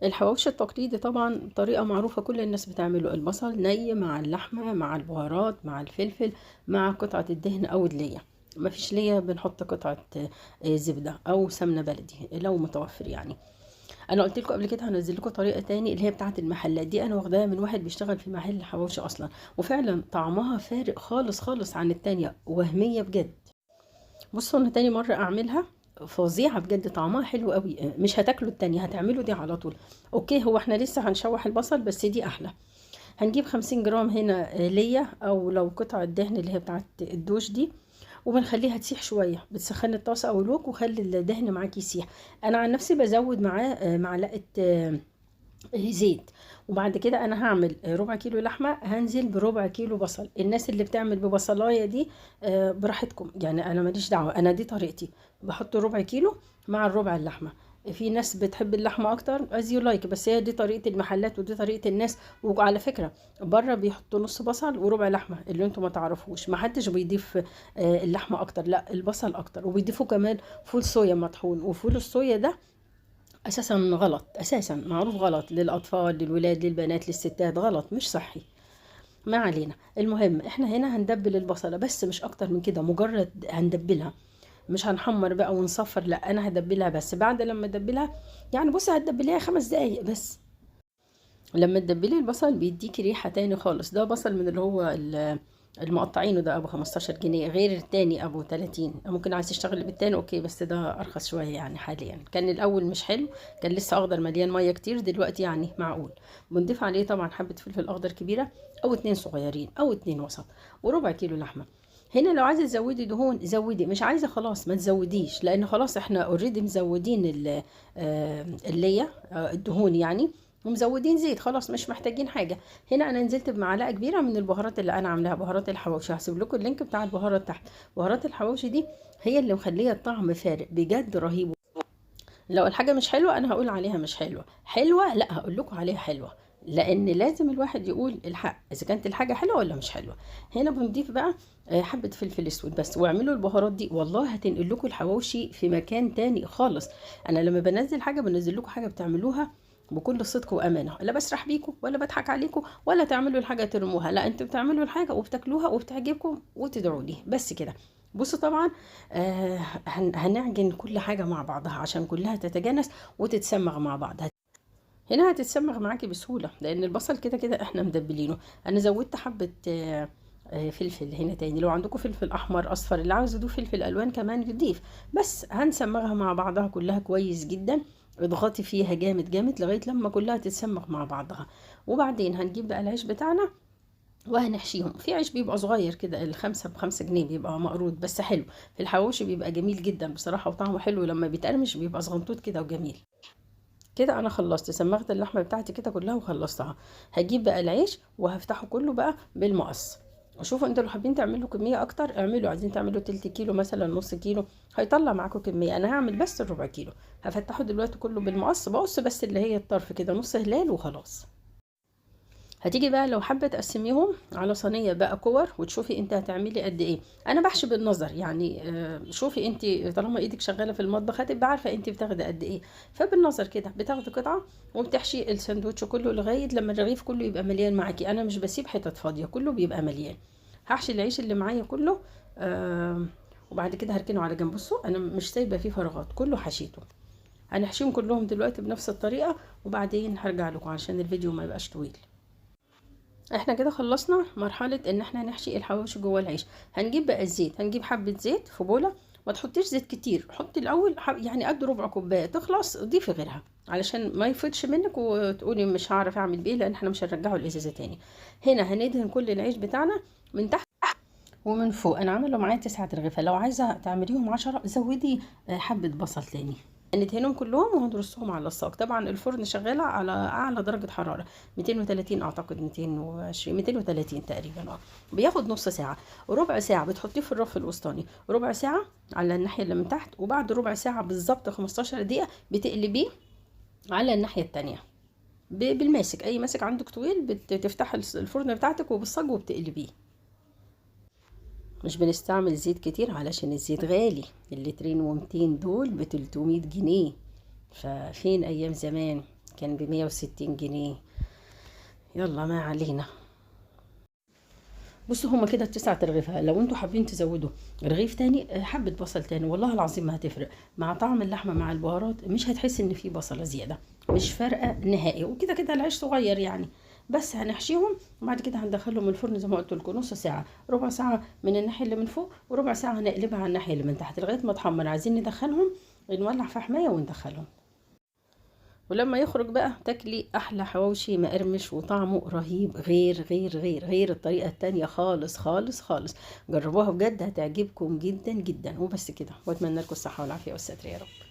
الحواوشي التقليدي طبعا طريقة معروفة، كل الناس بتعمله. البصل ني مع اللحمة مع البهارات مع الفلفل مع قطعة الدهن أو اللية. مفيش ليا بنحط قطعة زبدة أو سمنة بلدي لو متوفر يعني. أنا قلت لكم قبل كده هنزل لكم طريقة تاني اللي هي بتاعة المحلات دي، أنا واخداها من واحد بيشتغل في محل حواوشي أصلا، وفعلا طعمها فارق خالص خالص عن التانية، وهمية بجد. بصوا انا تاني مرة اعملها فظيعة بجد، طعمها حلو قوي. مش هتاكلوا التانية، هتعملوا دي على طول. اوكي، هو احنا لسه هنشوح البصل بس دي احلى. هنجيب 50 جرام هنا ليا، او لو قطع الدهن اللي هي بتاعت الدوش دي، وبنخليها تسيح شوية. بتسخني الطاسة او الوك وخلي الدهن معاكي يسيح. انا عن نفسي بزود معاه معلقة زيت. وبعد كده انا هعمل ربع كيلو لحمه، هنزل بربع كيلو بصل. الناس اللي بتعمل ببصلايه دي براحتكم يعني، انا ماليش دعوه، انا دي طريقتي. بحط ربع كيلو مع الربع اللحمه. في ناس بتحب اللحمه اكتر از يو لايك، بس هي دي طريقه المحلات ودي طريقه الناس. وعلى فكره بره بيحطوا نص بصل وربع لحمه، اللي انتم ما تعرفوش، ما حدش بيضيف اللحمه اكتر، لا البصل اكتر. وبيضيفوا كمان فول صويا مطحون، وفول الصويا ده اساسا غلط، اساسا معروف غلط للاطفال للولاد للبنات للستات، غلط مش صحي. ما علينا، المهم احنا هنا هندبل البصله بس مش اكتر من كده، مجرد هندبلها. مش هنحمر بقى ونصفر، لا انا هدبلها بس. بعد لما ادبلها يعني، بصي هتدبليها 5 دقايق بس. لما تدبلي البصل بيديكي ريحة تاني خالص. ده بصل من اللي هو المقطعينه، ده ابو 15 جنيه، غير التاني ابو 30. ممكن عايز تشتغل بالتاني اوكي، بس ده ارخص شوية يعني. حاليا كان الاول مش حلو، كان لسه اخضر مليان مية كتير، دلوقتي يعني معقول. بنضيف عليه طبعا حبة فلفل اخضر كبيرة، او 2 صغيرين او 2 وسط، وربع كيلو لحمة. هنا لو عايزه تزودي دهون زودي، مش عايزه خلاص ما تزوديش، لان خلاص احنا اوريدي مزودين اللي الدهون يعني، ومزودين زيت، خلاص مش محتاجين حاجه. هنا انا نزلت بمعلقه كبيره من البهارات اللي انا عاملاها، بهارات الحواوشي. هسيب لكم اللينك بتاع البهارات تحت. بهارات الحواوشي دي هي اللي مخليه الطعم فارق بجد رهيب. لو الحاجه مش حلوه انا هقول عليها مش حلوه، حلوه لا هقول لكم عليها حلوه، لان لازم الواحد يقول الحق اذا كانت الحاجه حلوه ولا مش حلوه. هنا بنضيف بقى حبه فلفل اسود بس، واعملوا البهارات دي والله هتنقل لكم الحواوشي في مكان تاني خالص. انا لما بنزل حاجه بنزل لكم حاجه بتعملوها بكل صدق وامانه، لا بسرح بيكم ولا بضحك عليكم ولا تعملوا الحاجه ترموها، لا انتوا بتعملوا الحاجه وبتاكلوها وبتعجبكم وتدعوا لي بس كده. بصوا طبعا هنعجن كل حاجة مع بعضها عشان كلها تتجانس وتتسمغ مع بعض. هنا هتتسمغ معاكي بسهولة لأن البصل كده كده احنا مدبلينه. أنا زودت حبة فلفل هنا تاني، لو عندكم فلفل أحمر أصفر، اللي عاوز يضيف فلفل ألوان كمان يضيف. بس هنسمغها مع بعضها كلها كويس جدا. اضغطي فيها جامد جامد لغاية لما كلها تتسمغ مع بعضها. وبعدين هنجيب بقى العيش بتاعنا وهنحشيهم في عيش بيبقى صغير كده، الخمسة ب5 جنيه، بيبقى مقروض بس حلو. في الحواوشي بيبقى جميل جدا بصراحة، وطعمه حلو لما بيتقرمش بيبقى صغنطوط كده وجميل. كده انا خلصت، سمغت اللحمة بتاعتي كده كلها وخلصتها. هجيب بقى العيش وهفتحه كله بقى بالمقص. شوفوا انتوا لو حابين تعملوا كمية اكتر اعملوا، عايزين تعملوا تلت كيلو مثلا نص كيلو هيطلع معاكم كمية. انا هعمل بس الربع كيلو. هفتحه دلوقتي كله بالمقص، بقص بس اللي هي الطرف كده نص هلال وخلاص. هتيجي بقى لو حابه تقسميهم على صينيه بقى كور، وتشوفي انت هتعملي قد ايه. انا بحشي بالنظر يعني، شوفي انت طالما ايدك شغاله في المطبخ هتبقى عارفه انت بتاخدي قد ايه. فبالنظر كده بتاخدي قطعه وبتحشي الساندوتش كله لغايه لما الرغيف كله يبقى مليان معاكي. انا مش بسيب حتت فاضيه، كله بيبقى مليان. هحشي العيش اللي معايا كله. وبعد كده هركنه على جنب. بصوا انا مش سايبه فيه فراغات، كله حشيته. هنحشيهم كلهم دلوقتي بنفس الطريقه، وبعدين هرجع لكم عشان الفيديو ما يبقاش طويل. احنا كده خلصنا مرحلة ان احنا نحشي الحواوشي جوه العيش. هنجيب بقى الزيت، هنجيب حبة زيت في بولة. ما تحطيش زيت كتير، حطي الاول يعني قد ربع كوباية، تخلص ضيفي غيرها علشان ما يفضش منك وتقولي مش هعرف اعمل بيه، لان احنا مش هنرجعه الازازة تاني. هنا هندهن كل العيش بتاعنا من تحت ومن فوق. انا عامله معايا 9 رغيفة، لو عايزة تعمليهم 10 زودي حبة بصل تاني. ندهنهم كلهم وهنرصهم على الصاج. طبعا الفرن شغالة على اعلى درجة حرارة، 230 اعتقد، 220 230 تقريبا. بياخد نص ساعة. وربع ساعة بتحطيه في الرف الوسطاني، ربع ساعة على الناحية اللي من تحت، وبعد ربع ساعة بالظبط 15 دقيقة بتقلبيه على الناحية التانية بالماسك، اي ماسك عندك طويل بتفتح الفرن بتاعتك وبالصاج وبتقلبيه. مش بنستعمل زيت كتير علشان الزيت غالي، اللترين و200 دول ب300 جنيه. ففين ايام زمان كان ب160 جنيه. يلا ما علينا. بصوا هما كده 9 رغيفة. لو انتوا حابين تزودوا رغيف تاني، حبة بصل تاني، والله العظيم ما هتفرق مع طعم اللحمة مع البهارات. مش هتحس ان في بصلة زيادة، مش فارقة نهائي. وكده كده العيش صغير يعني. بس هنحشيهم وبعد كده هندخلهم الفرن زي ما قلت لكم نص ساعة، ربع ساعة من الناحية اللي من فوق وربع ساعة هنقلبها على الناحية اللي من تحت لغاية ما تحمر. عايزين ندخلهم نولع في حماية وندخلهم. ولما يخرج بقى تاكلي احلى حواوشي مقرمش وطعمه رهيب، غير الطريقه التانية خالص خالص خالص. جربوها بجد هتعجبكم جدا جدا. وبس كده، واتمنى لكم الصحه والعافيه والستر يا رب.